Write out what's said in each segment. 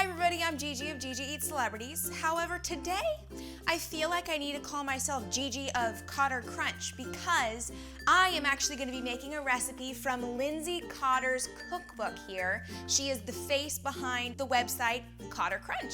Hi everybody, I'm GiGi of GiGi Eats Celebrities. However, today I feel like I need to call myself GiGi of Cotter Crunch because I am actually going to be making a recipe from Lindsay Cotter's cookbook here. She is the face behind the website Cotter Crunch.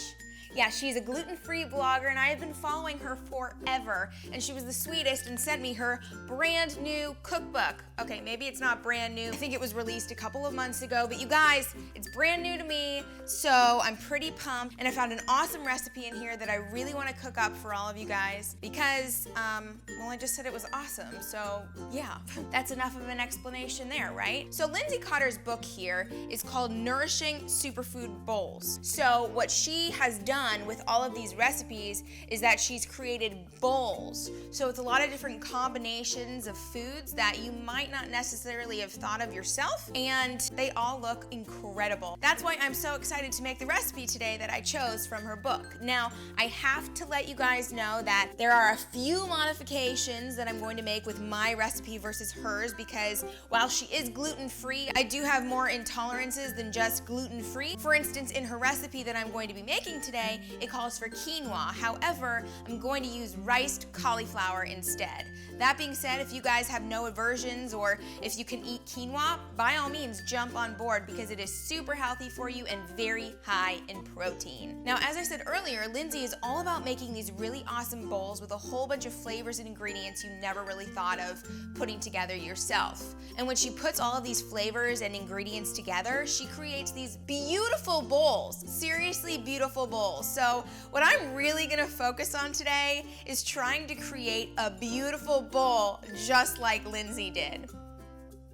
Yeah, she's a gluten-free blogger and I have been following her forever, and she was the sweetest and sent me her brand new cookbook. Okay, maybe it's not brand new. I think it was released a couple of months ago, but you guys, it's brand new to me, so I'm pretty pumped, and I found an awesome recipe in here that I really want to cook up for all of you guys because, well, I just said it was awesome, so yeah, that's enough of an explanation there, right? So Lindsay Cotter's book here is called Nourishing Superfood Bowls. So what she has done with all of these recipes is that she's created bowls. So it's a lot of different combinations of foods that you might not necessarily have thought of yourself, and they all look incredible. That's why I'm so excited to make the recipe today that I chose from her book. Now, I have to let you guys know that there are a few modifications that I'm going to make with my recipe versus hers because while she is gluten-free, I do have more intolerances than just gluten-free. For instance, in her recipe that I'm going to be making today, it calls for quinoa. However, I'm going to use riced cauliflower instead. That being said, if you guys have no aversions or if you can eat quinoa, by all means jump on board because it is super healthy for you and very high in protein. Now, as I said earlier, Lindsay is all about making these really awesome bowls with a whole bunch of flavors and ingredients you never really thought of putting together yourself. And when she puts all of these flavors and ingredients together, she creates these beautiful bowls. Seriously beautiful bowls. So what I'm really gonna focus on today is trying to create a beautiful bowl just like Lindsay did.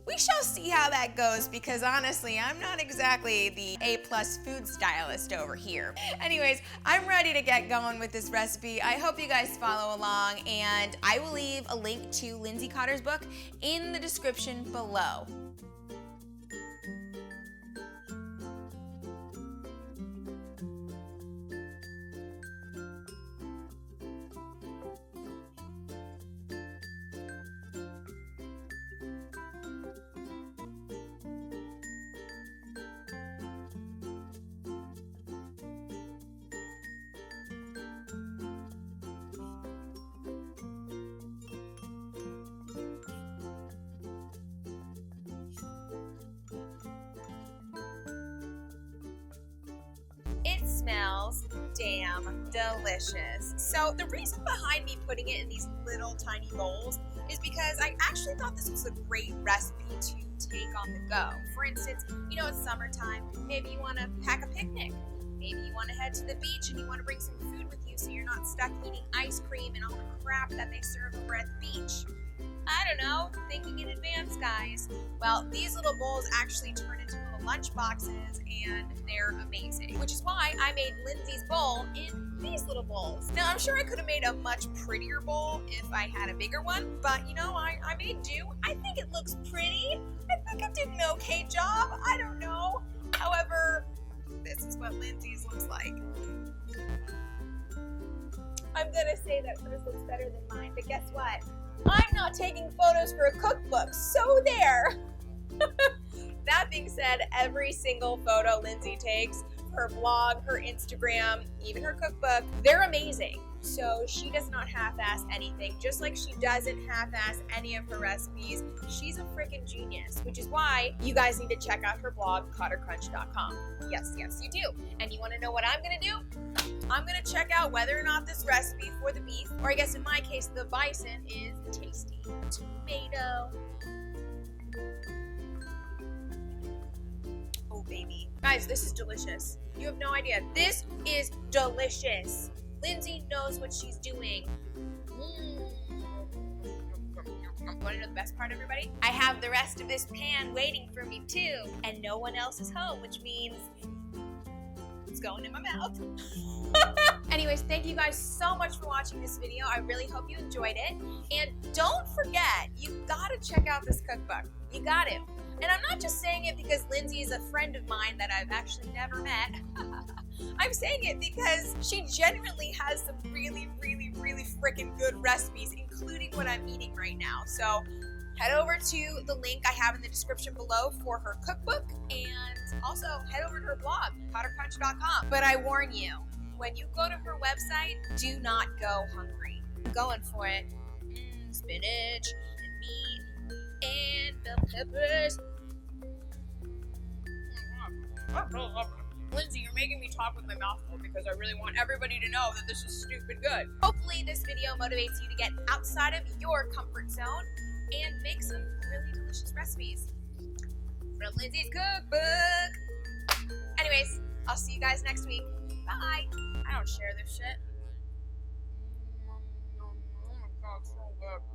We shall see how that goes because honestly, I'm not exactly the A+ food stylist over here. Anyways, I'm ready to get going with this recipe. I hope you guys follow along, and I will leave a link to Lindsay Cotter's book in the description below. It smells damn delicious. So the reason behind me putting it in these little tiny bowls is because I actually thought this was a great recipe to take on the go. For instance, you know, it's summertime, maybe you want to pack a picnic. Maybe you want to head to the beach and you want to bring some food with you so you're not stuck eating ice cream and all the crap that they serve over at the beach. I don't know, thinking in advance, guys. Well, these little bowls actually turn into little lunch boxes and they're amazing, which is why I made Lindsay's bowl in these little bowls. Now, I'm sure I could have made a much prettier bowl if I had a bigger one, but you know, I made do. I think it looks pretty. I think it did an okay job. I don't know. However, this is what Lindsay's looks like. I'm gonna say that hers looks better than mine, but guess what? I'm not taking photos for a cookbook, so there! That being said, every single photo Lindsay takes, her blog, her Instagram, even her cookbook, they're amazing. So she does not half-ass anything, just like she doesn't half-ass any of her recipes. She's a freaking genius, which is why you guys need to check out her blog, cottercrunch.com. Yes, you do. And you wanna know what I'm gonna do? I'm gonna check out whether or not this recipe for the beef, or I guess in my case, the bison, is tasty. Tomato. Oh, baby. Guys, this is delicious. You have no idea. This is delicious. Lindsay knows what she's doing. Want to know the best part, everybody? I have the rest of this pan waiting for me too, and no one else is home, which means it's going in my mouth. Anyways, thank you guys so much for watching this video. I really hope you enjoyed it. And don't forget, you gotta check out this cookbook. You got to. And I'm not just saying it because Lindsay is a friend of mine that I've actually never met. I'm saying it because she genuinely has some really freaking good recipes, including what I'm eating right now. So head over to the link I have in the description below for her cookbook, and also head over to her blog, cottercrunch.com. But I warn you, when you go to her website, do not go hungry. I'm going for it. Spinach and meat and bell peppers. Lindsay, you're making me talk with my mouth full because I really want everybody to know that this is stupid good. Hopefully this video motivates you to get outside of your comfort zone and make some really delicious recipes from Lindsay's cookbook. Anyways, I'll see you guys next week. Bye. I don't share this shit. Oh my god, so good.